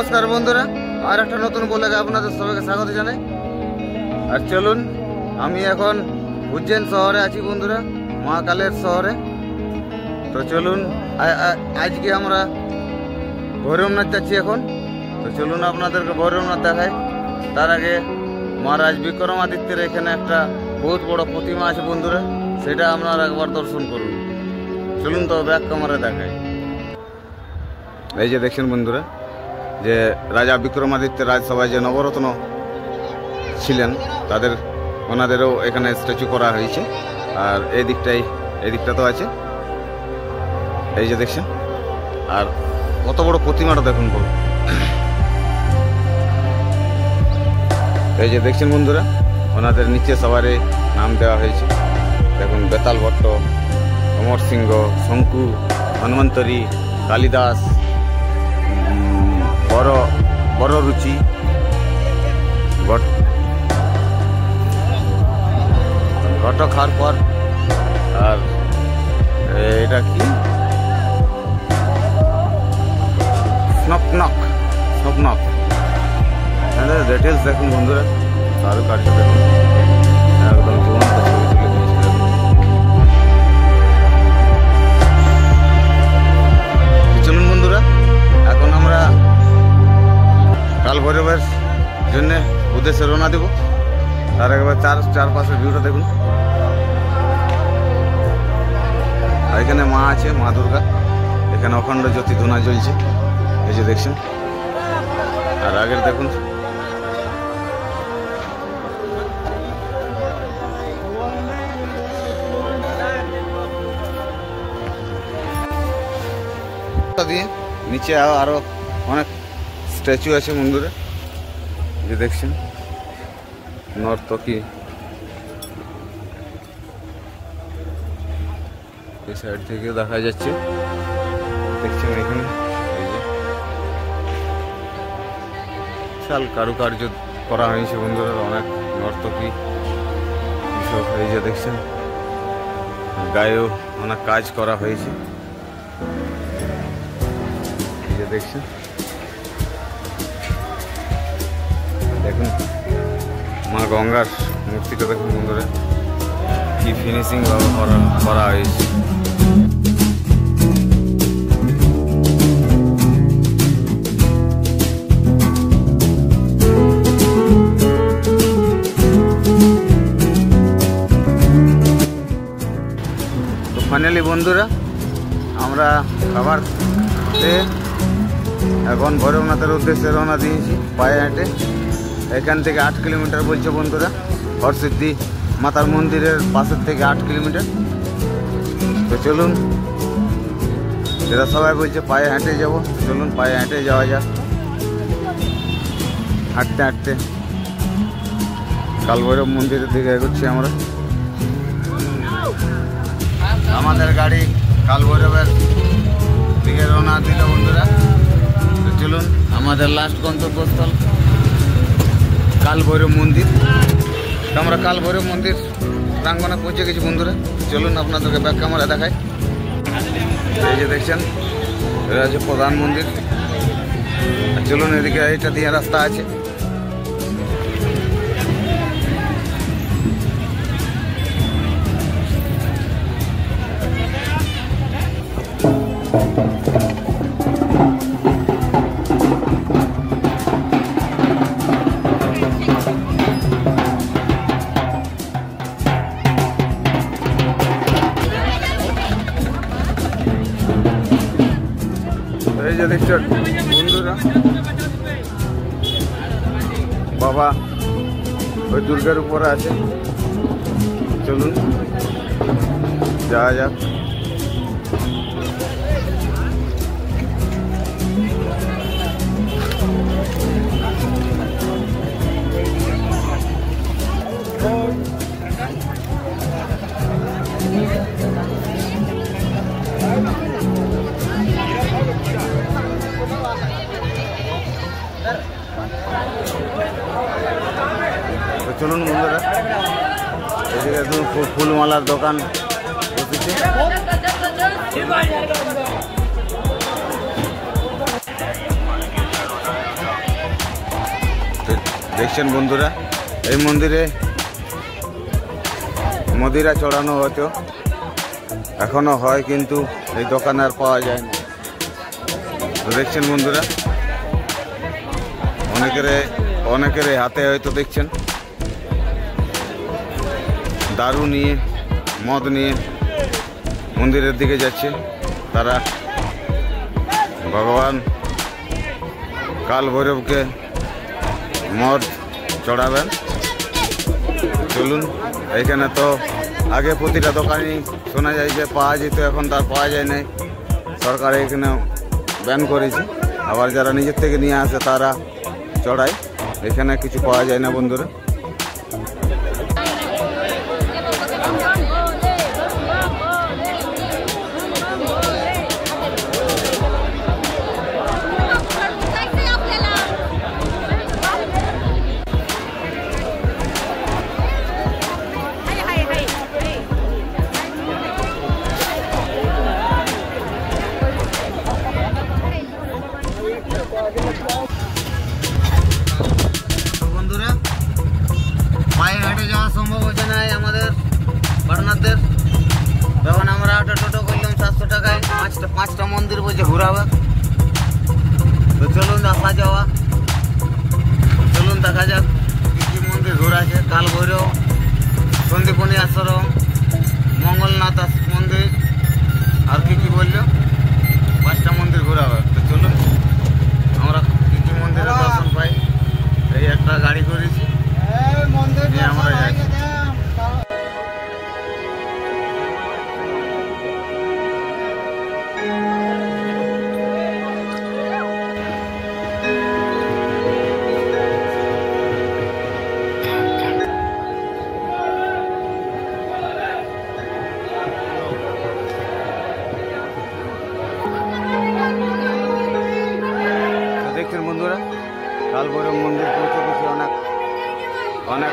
নমস্কার বন্ধুরা, আর একটা নতুন ব্লগে আপনাদের সবাইকে স্বাগত জানাই। আর চলুন, আমি এখন উজ্জৈন শহরে আছি বন্ধুরা, মহাকালের শহরে। তো চলুন, আজকে আমরা ভৈরবনাথ যাচ্ছি এখন। তো চলুন আপনাদেরকে ভৈরবনাথ দেখাই। তার আগে মহারাজ বিক্রমাদিত্যের এখানে একটা বহুত বড় প্রতিমা আছে বন্ধুরা, সেটা আপনারা একবার দর্শন করুন। চলুন তো ব্যাক ক্যামেরা দেখাই। এই যে দেখছেন বন্ধুরা, যে রাজা বিক্রমাদিত্যের রাজসভায় যে নবরত্ন ছিলেন ওনাদেরও এখানে স্ট্যাচু করা হয়েছে। আর এই দিকটা তো আছে, এই যে দেখছেন। আর কত বড় প্রতিমাটা দেখুন। এই যে দেখছেন বন্ধুরা, ওনাদের নিচে সবারই নাম দেওয়া হয়েছে। দেখুন, বেতাল ভট্ট, অমর সিংহ, শঙ্কু, ধন্বন্তরী, কালিদাস, বড় রুচি, ঘটখারপর, আর এটা কি স্নপনক। ডিটেলস দেখুন বন্ধুরা, আরো কার্য দেখুন, একদম জীবন্ত ছবি তুলে দিয়েছে। চলুন বন্ধুরা, এখন আমরা কাল ভৈরবের জন্য উদ্দেশ্যে রওনা দেব। তার একবার চারপাশের ভিউটা দেখুন। আর এখানে মা আছে, মা দুর্গা। এখানে অখণ্ড জ্যোতি ধুনা জ্বলছে, এই যে দেখছেন। আর আগের দেখুন, দিয়ে নিচে আরো অনেক স্ট্যাচু আছে বন্ধুরা, যে দেখছেন। নর্তকী এই সাইড থেকে দেখা যাচ্ছে, দেখছেন এখানে। এই যে বিশাল কারুকার্য করা হয়েছে বন্ধুরা, অনেক নর্তকী সব। এই যে দেখছেন, গায়েও অনেক কাজ করা হয়েছে, এই যে দেখছেন। দেখুন মা গঙ্গার মূর্তিটা দেখুন বন্ধুরা, কি ফিনিশিং ভাবে করা হয়েছে। তো ফাইনালি বন্ধুরা, আমরা খাবার খেয়ে এখন ভৈরবনাথের উদ্দেশ্যে রওনা দিয়েছি পায়ে হেঁটে। এখান থেকে 8 কিলোমিটার বলছে বন্ধুরা, হরসিদ্ধি মাতার মন্দিরের পাশের থেকে 8 কিলোমিটার। তো চলুন, এরা সবাই বলছে পায়ে হেঁটে যাব, চলুন পায়ে হেঁটে যাওয়া যাক। হাঁটতে হাঁটতে কালভৈরব মন্দিরের দিকে এগোচ্ছি আমরা। আমাদের গাড়ি কালভৈরবের দিকে রওনা দিল বন্ধুরা। তো চলুন, আমাদের লাস্ট গন্তব্যস্থল কালভৈরব মন্দির। তো আমরা কালভৈরব মন্দির প্রাঙ্গণে পৌঁছে গেছি বন্ধুরা। চলুন আপনাদেরকে ব্যাক ক্যামেরা দেখাই। এই যে দেখছেন, এটা হচ্ছে প্রধান মন্দির। চলুন, এদিকে এইটা দিয়ে রাস্তা আছে। এই যে দেখছেন বন্ধুরা, বাবা ওই দুর্গের উপরে আছে। চলুন যাওয়া যাক। চলুন বন্ধুরা, এদিকে একদম ফুলমালার দোকান বসেছে। দেখছেন বন্ধুরা, এই মন্দিরে মদিরা চড়ানো হতো, এখনো হয়, কিন্তু এই দোকানে আর পাওয়া যায় না। তো দেখছেন বন্ধুরা, অনেকের হাতে হয়তো দেখছেন দারু নিয়ে, মদ নিয়ে মন্দিরের দিকে যাচ্ছে। তারা ভগবান কাল ভৈরবকে মদ চড়াবেন। চলুন, এইখানে তো আগে প্রতিটা দোকানই শোনা যায় যে পাওয়া যেত, এখন তার পাওয়া যায় নাই। সরকার এখানে ব্যান করেছে। আবার যারা নিজের থেকে নিয়ে আসে তারা চড়ায়, এখানে কিছু পাওয়া যায় না বন্ধুরা। বন্ধুরা, পায়ে হেঁটে যাওয়া সম্ভব হচ্ছে না আমাদের পাটনারদের। তখন আমরা একটা টোটো করলাম 700 টাকায়, পাঁচটা মন্দির বলছে ঘুরাবে। তো চলুন আসা যাওয়া, চলুন দেখা যাক কি কি মন্দির ঘোরা আছে। কাল ভৈরব, সন্দীপনী আশ্রম, মঙ্গলনাথ মন্দির, আর কি কি বললো, 5টা মন্দির ঘোরাবে। তো চলুন আমরা কি কি মন্দিরের দর্শন পাই। এই একটা গাড়ি করেছি, আমরা যাই। দেখছেন বন্ধুরা, কাল ভৈরব মন্দির পৌঁছে গেছি। অনেক